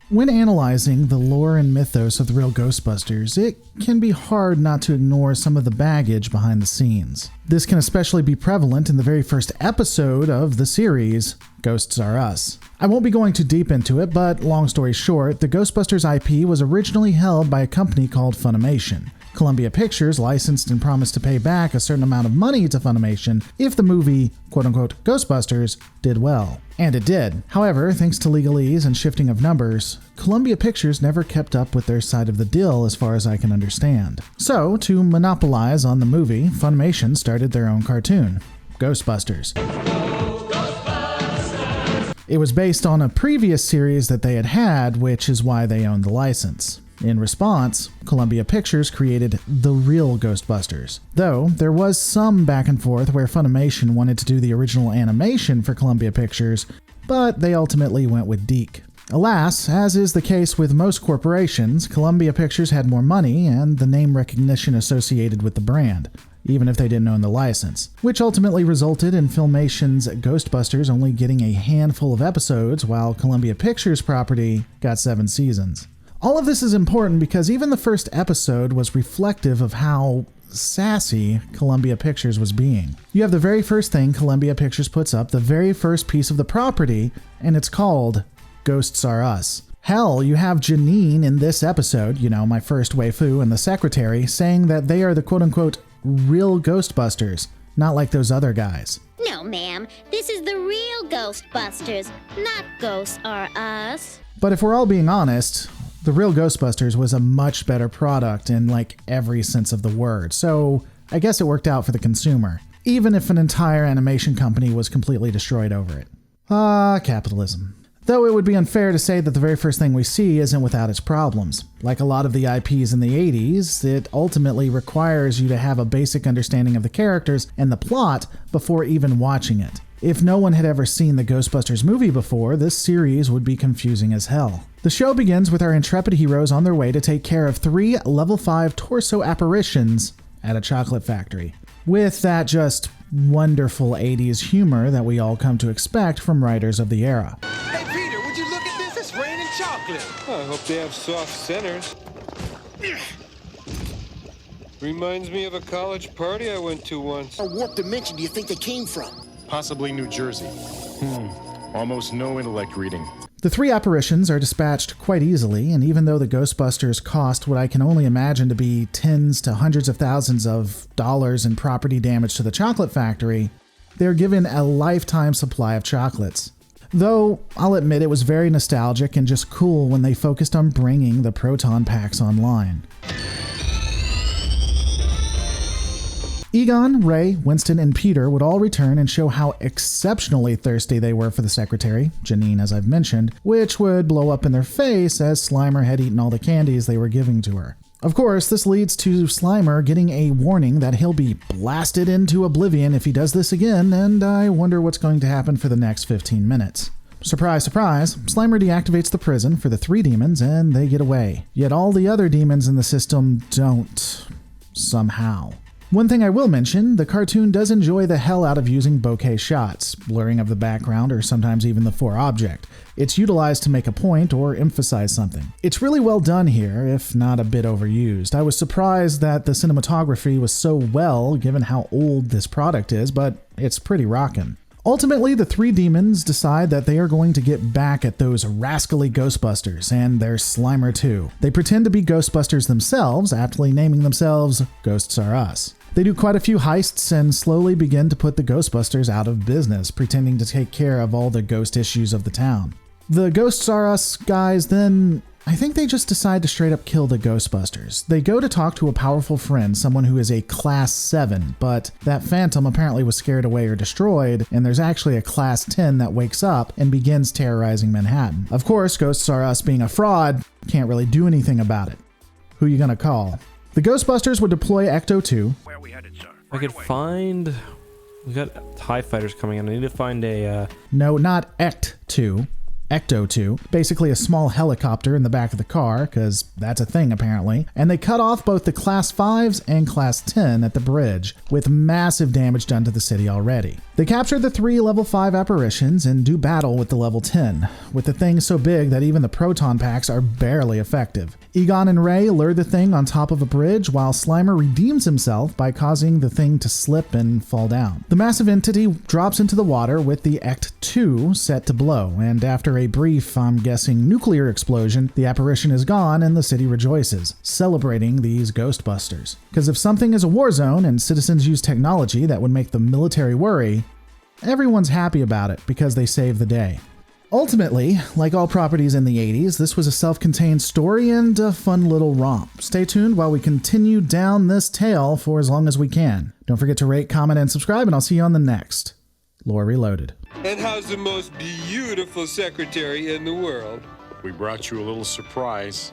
When analyzing the lore and mythos of the real Ghostbusters, it can be hard not to ignore some of the baggage behind the scenes. This can especially be prevalent in the very first episode of the series, Ghosts Are Us. I won't be going too deep into it, but long story short, the Ghostbusters IP was originally held by a company called Funimation. Columbia Pictures licensed and promised to pay back a certain amount of money to Funimation if the movie, quote-unquote, Ghostbusters, did well. And it did. However, thanks to legalese and shifting of numbers, Columbia Pictures never kept up with their side of the deal as far as I can understand. So, to monopolize on the movie, Funimation started their own cartoon, Ghostbusters. It was based on a previous series that they had, which is why they owned the license. In response, Columbia Pictures created the real Ghostbusters. Though, there was some back and forth where Funimation wanted to do the original animation for Columbia Pictures, but they ultimately went with Deke. Alas, as is the case with most corporations, Columbia Pictures had more money and the name recognition associated with the brand, even if they didn't own the license, which ultimately resulted in Filmation's Ghostbusters only getting a handful of episodes, while Columbia Pictures' property got 7 seasons. All of this is important because even the first episode was reflective of how sassy Columbia Pictures was being. You have the very first thing Columbia Pictures puts up, the very first piece of the property, and it's called Ghosts Are Us. Hell, you have Janine in this episode, my first waifu and the secretary, saying that they are the quote-unquote real Ghostbusters, not like those other guys. No, ma'am. This is the real Ghostbusters, not Ghosts Are Us. But if we're all being honest, the real Ghostbusters was a much better product in every sense of the word, so I guess it worked out for the consumer, even if an entire animation company was completely destroyed over it. Capitalism. Though it would be unfair to say that the very first thing we see isn't without its problems. Like a lot of the IPs in the 80s, it ultimately requires you to have a basic understanding of the characters and the plot before even watching it. If no one had ever seen the Ghostbusters movie before, this series would be confusing as hell. The show begins with our intrepid heroes on their way to take care of 3 level 5 torso apparitions at a chocolate factory, with that just wonderful 80s humor that we all come to expect from writers of the era. Hey Peter, would you look at this? It's raining chocolate. I hope they have soft centers. Reminds me of a college party I went to once. What warp dimension do you think they came from? Possibly New Jersey. Almost no intellect reading. The 3 apparitions are dispatched quite easily, and even though the Ghostbusters cost what I can only imagine to be tens to hundreds of thousands of dollars in property damage to the chocolate factory, they're given a lifetime supply of chocolates. Though, I'll admit it was very nostalgic and just cool when they focused on bringing the proton packs online. Egon, Ray, Winston, and Peter would all return and show how exceptionally thirsty they were for the secretary, Janine as I've mentioned, which would blow up in their face as Slimer had eaten all the candies they were giving to her. Of course, this leads to Slimer getting a warning that he'll be blasted into oblivion if he does this again, and I wonder what's going to happen for the next 15 minutes. Surprise, surprise, Slimer deactivates the prison for the 3 demons and they get away. Yet all the other demons in the system don't. Somehow. One thing I will mention, the cartoon does enjoy the hell out of using bokeh shots, blurring of the background, or sometimes even the foreobject. It's utilized to make a point or emphasize something. It's really well done here, if not a bit overused. I was surprised that the cinematography was so well, given how old this product is, but it's pretty rockin'. Ultimately, the 3 demons decide that they are going to get back at those rascally Ghostbusters, and there's Slimer too. They pretend to be Ghostbusters themselves, aptly naming themselves Ghosts Are Us. They do quite a few heists and slowly begin to put the Ghostbusters out of business, pretending to take care of all the ghost issues of the town. The Ghosts Are Us guys then, I think they just decide to straight up kill the Ghostbusters. They go to talk to a powerful friend, someone who is a Class 7, but that phantom apparently was scared away or destroyed, and there's actually a Class 10 that wakes up and begins terrorizing Manhattan. Of course, Ghosts Are Us being a fraud, can't really do anything about it. Who you gonna call? The Ghostbusters would deploy Ecto-2. Where we headed, sir? I could find... We got TIE fighters coming in. I need to find a... No, not Ect-2. Ecto-2, basically a small helicopter in the back of the car, because that's a thing apparently, and they cut off both the Class 5s and Class 10 at the bridge, with massive damage done to the city already. They capture the 3 level 5 apparitions and do battle with the level 10, with the thing so big that even the proton packs are barely effective. Egon and Ray lure the thing on top of a bridge while Slimer redeems himself by causing the thing to slip and fall down. The massive entity drops into the water with the Act 2 set to blow, and after a brief, I'm guessing, nuclear explosion, the apparition is gone and the city rejoices, celebrating these Ghostbusters. Because if something is a war zone and citizens use technology that would make the military worry, everyone's happy about it because they save the day. Ultimately, like all properties in the 80s, this was a self-contained story and a fun little romp. Stay tuned while we continue down this tale for as long as we can. Don't forget to rate, comment, and subscribe, and I'll see you on the next Lore Reloaded. And how's the most beautiful secretary in the world? We brought you a little surprise.